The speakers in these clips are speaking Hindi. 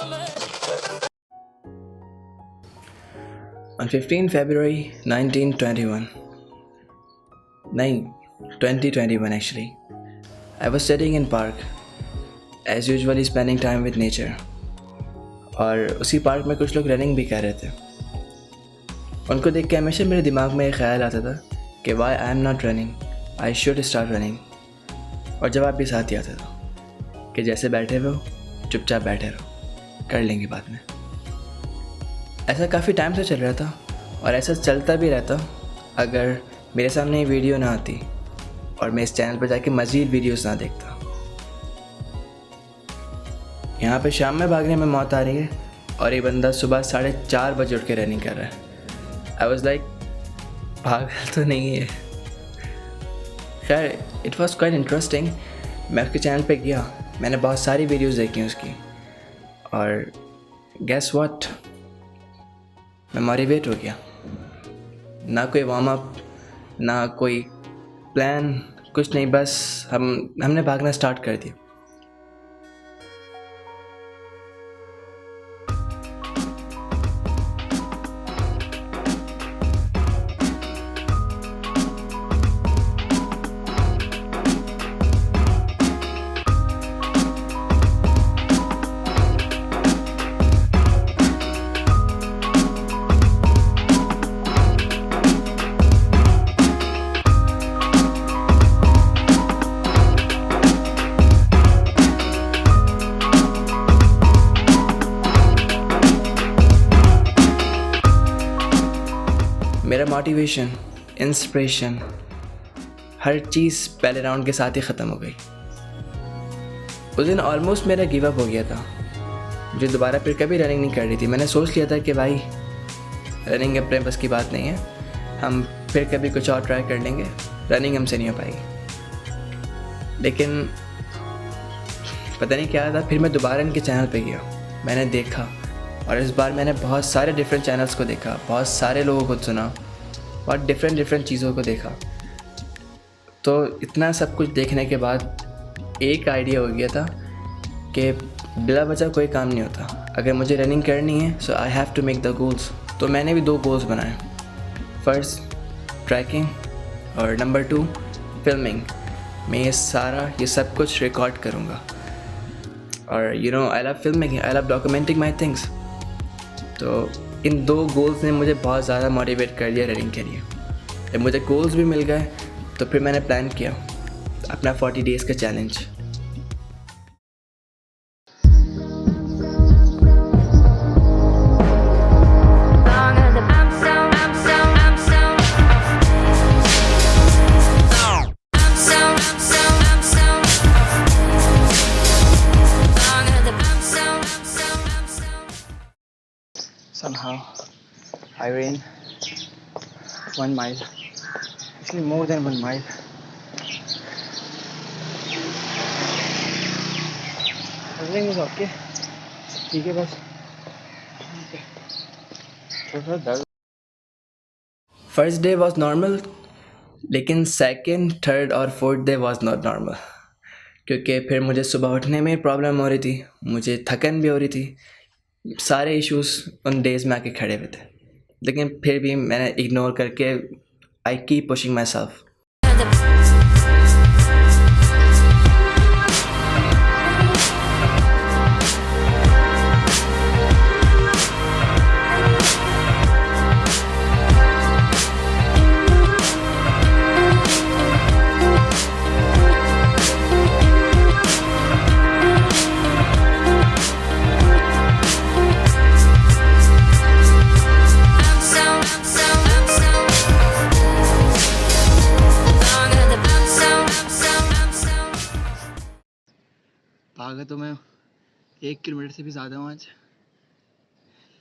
On 15 February 1921, नहीं 2021 actually, I was sitting in park, as usually spending time with nature. और उसी पार्क में कुछ लोग रनिंग भी कर रहे थे. उनको देख के हमेशा मेरे दिमाग में एक ख्याल आता था कि why I am not running, I should start running. और जवाब भी साथ ही आता था कि जैसे बैठे हो चुपचाप बैठे रहो, कर लेंगे बाद में. ऐसा काफ़ी टाइम से चल रहा था और ऐसा चलता भी रहता अगर मेरे सामने ये वीडियो ना आती और मैं इस चैनल पर जाके मज़ीद वीडियोस ना देखता. यहाँ पे शाम में भागने में मौत आ रही है और ये बंदा सुबह 4:30 बजे उठ के रनिंग कर रहा है. आई वॉज लाइक पागल तो नहीं है. खैर इट वॉज क्वाइट इंटरेस्टिंग. मैं उसके चैनल पे गया, मैंने बहुत सारी वीडियोस देखी उसकी और गेस व्हाट, मैं मोटिवेट हो गया. ना कोई वार्म अप, ना कोई प्लान, कुछ नहीं, बस हमने भागना स्टार्ट कर दिया. मेरा मोटिवेशन, इंस्पिरेशन, हर चीज़ पहले राउंड के साथ ही ख़त्म हो गई. उस दिन ऑलमोस्ट मेरा गिव अप हो गया था. मुझे दोबारा फिर कभी रनिंग नहीं कर रही थी. मैंने सोच लिया था कि भाई रनिंग अपने बस की बात नहीं है, हम फिर कभी कुछ और ट्राई कर लेंगे, रनिंग हमसे नहीं हो पाएगी. लेकिन पता नहीं क्या था, फिर मैं दोबारा इनके चैनल पे गया, मैंने देखा और इस बार मैंने बहुत सारे डिफरेंट चैनल्स को देखा, बहुत सारे लोगों को सुना, बहुत डिफरेंट चीज़ों को देखा. तो इतना सब कुछ देखने के बाद एक आइडिया हो गया था कि बिला वजह कोई काम नहीं होता. अगर मुझे रनिंग करनी है so I have to make the goals. तो मैंने भी 2 गोल्स बनाए. फर्स्ट ट्रैकिंग और नंबर 2 फिल्मिंग. मैं ये सब कुछ रिकॉर्ड करूँगा. और you know I love filming, I love documenting my things. तो इन 2 गोल्स ने मुझे बहुत ज़्यादा मोटिवेट कर दिया रनिंग के लिए. जब मुझे गोल्स भी मिल गए तो फिर मैंने प्लान किया अपना 40 डेज़ का challenge. Somehow I ran 1 mile, actually more than 1 mile. Running is okay, ठीक है, बस थोड़ा दर्द. फर्स्ट डे वॉज नॉर्मल, लेकिन सेकेंड, थर्ड और fourth day was not normal. क्योंकि फिर मुझे सुबह उठने में प्रॉब्लम हो रही थी, मुझे थकन भी हो रही थी. सारे इश्यूज़ उन डेज़ में आके खड़े हुए थे. लेकिन फिर भी मैंने इग्नोर करके I keep pushing my self. भागा तो मैं 1 किलोमीटर से भी ज़्यादा हूँ आज,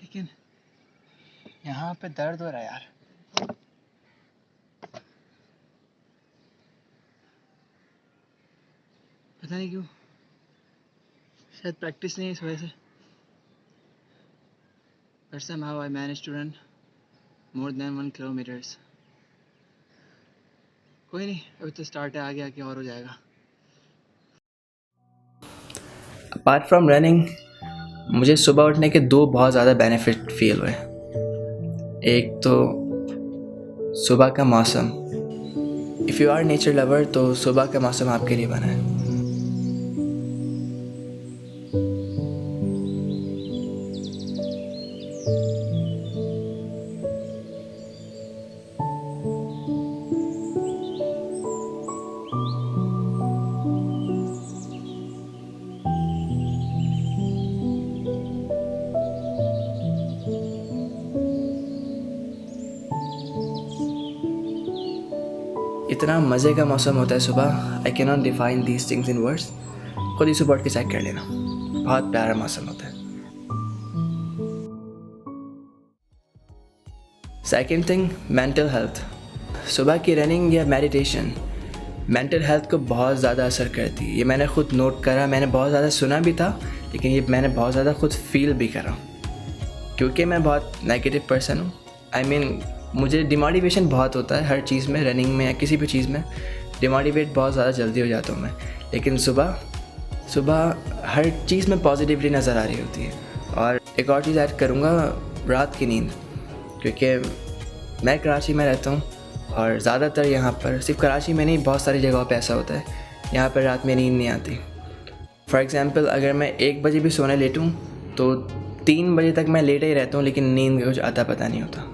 लेकिन यहाँ पे दर्द हो रहा है यार. पता नहीं क्यों, शायद प्रैक्टिस नहीं है इस वजह से. But somehow I managed to run more than 1 kilometers. कोई नहीं, अभी तो स्टार्ट है, आगे आगे और हो जाएगा. Apart from running, मुझे सुबह उठने के दो बहुत ज़्यादा बेनिफिट फील हुए। एक तो सुबह का मौसम। If you are nature lover तो सुबह का मौसम आपके लिए बना है। इतना मज़े का मौसम होता है सुबह, I can not define these things in words. खुद ही सुबह उठ के चेक कर लेना, बहुत प्यारा मौसम होता है। Second thing, mental health. सुबह की रनिंग या मेडिटेशन मेंटल हेल्थ को बहुत ज़्यादा असर करती है। ये मैंने खुद नोट करा, मैंने बहुत ज़्यादा सुना भी था, लेकिन ये मैंने बहुत ज़्यादा खुद फील भी करा, क्योंकि मैं बहुत नेगेटिव पर्सन हूँ। आई मीन मुझे डिमोटिवेशन बहुत होता है हर चीज़ में, रनिंग में या किसी भी चीज़ में डिमोटिवेट बहुत ज़्यादा जल्दी हो जाता हूँ मैं। लेकिन सुबह हर चीज़ में पॉजिटिविटी नज़र आ रही होती है। और एक और चीज़ ऐड करूँगा, रात की नींद, क्योंकि मैं कराची में रहता हूँ और ज़्यादातर यहाँ पर, सिर्फ कराची में नहीं, बहुत सारी जगहों पे ऐसा होता है, यहाँ पर रात में नींद नहीं आती। फॉर एग्ज़ाम्पल, अगर मैं 1 बजे भी सोने लेटूँ तो 3 बजे तक मैं लेटा ही रहता हूँ, लेकिन नींद कुछ आता पता नहीं होता।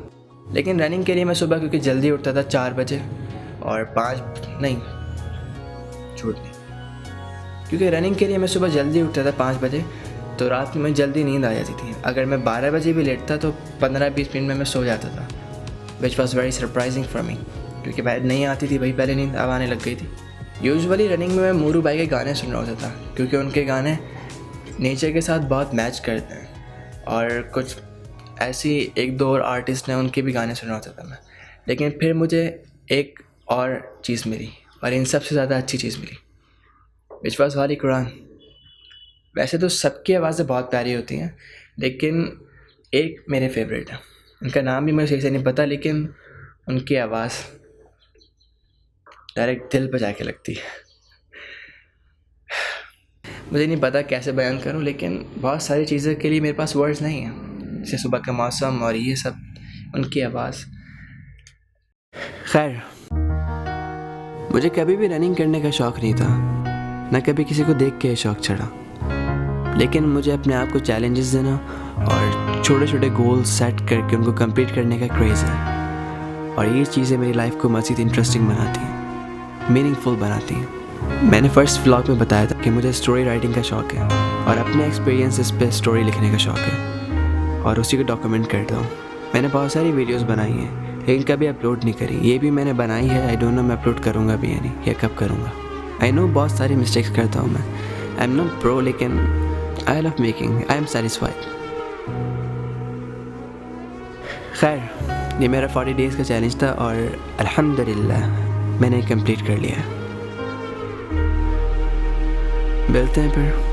लेकिन रनिंग के लिए मैं सुबह क्योंकि जल्दी उठता था 4 बजे और 5 नहीं, झूठ नहीं, क्योंकि रनिंग के लिए मैं सुबह जल्दी उठता था 5 बजे, तो रात में जल्दी नींद आ जाती थी। अगर मैं 12 बजे भी लेटता तो 15-20 मिनट में मैं सो जाता था, which was very surprising for me, क्योंकि नहीं आती थी भाई, पहले नींद अब आने लग गई थी। यूजुअली रनिंग में मैं मूरू भाई के गाने सुन रहा होता था, क्योंकि उनके गाने नेचर के साथ बहुत मैच करते हैं, और कुछ ऐसी 1-2 और आर्टिस्ट हैं, उनके भी गाने सुन रहा होता था मैं। लेकिन फिर मुझे एक और चीज़ मिली, और इन सबसे ज़्यादा अच्छी चीज़ मिली, विच वॉज़ होली कुरान। वैसे तो सबकी आवाज़ें बहुत प्यारी होती हैं, लेकिन एक मेरे फेवरेट है, उनका नाम भी मुझे सही से नहीं पता, लेकिन उनकी आवाज़ डायरेक्ट दिल पे जाके लगती है। मुझे नहीं पता कैसे बयान करूं, लेकिन बहुत सारी चीज़ों के लिए मेरे पास वर्ड्स नहीं हैं, जैसे सुबह का मौसम और ये सब, उनकी आवाज़। खैर, मुझे कभी भी रनिंग करने का शौक़ नहीं था, ना कभी किसी को देख के शौक़ चढ़ा, लेकिन मुझे अपने आप को चैलेंजेस देना और छोटे छोटे गोल्स सेट करके उनको कंप्लीट करने का क्रेज़ है, और ये चीज़ें मेरी लाइफ को मज़ीद इंटरेस्टिंग बनाती हैं, मीनिंगफुल बनाती हैं। मैंने फर्स्ट व्लॉग में बताया था कि मुझे स्टोरी राइटिंग का शौक़ है और अपने एक्सपीरियंसेस पे स्टोरी लिखने का शौक़ है, और उसी को डॉक्यूमेंट करता हूँ। मैंने बहुत सारी वीडियोस बनाई हैं, लेकिन कभी अपलोड नहीं करी। ये भी मैंने बनाई है, आई डोंट नो मैं अपलोड करूँगा भी या नहीं, या कब करूँगा। आई नो बहुत सारी मिस्टेक्स करता हूँ मैं, आई एम नॉट प्रो, लेकिन I love making, I am satisfied. खैर, ये मेरा 40 डेज़ का चैलेंज था, और अल्हम्दुलिल्लाह मैंने कंप्लीट कर लिया। मिलते हैं फिर।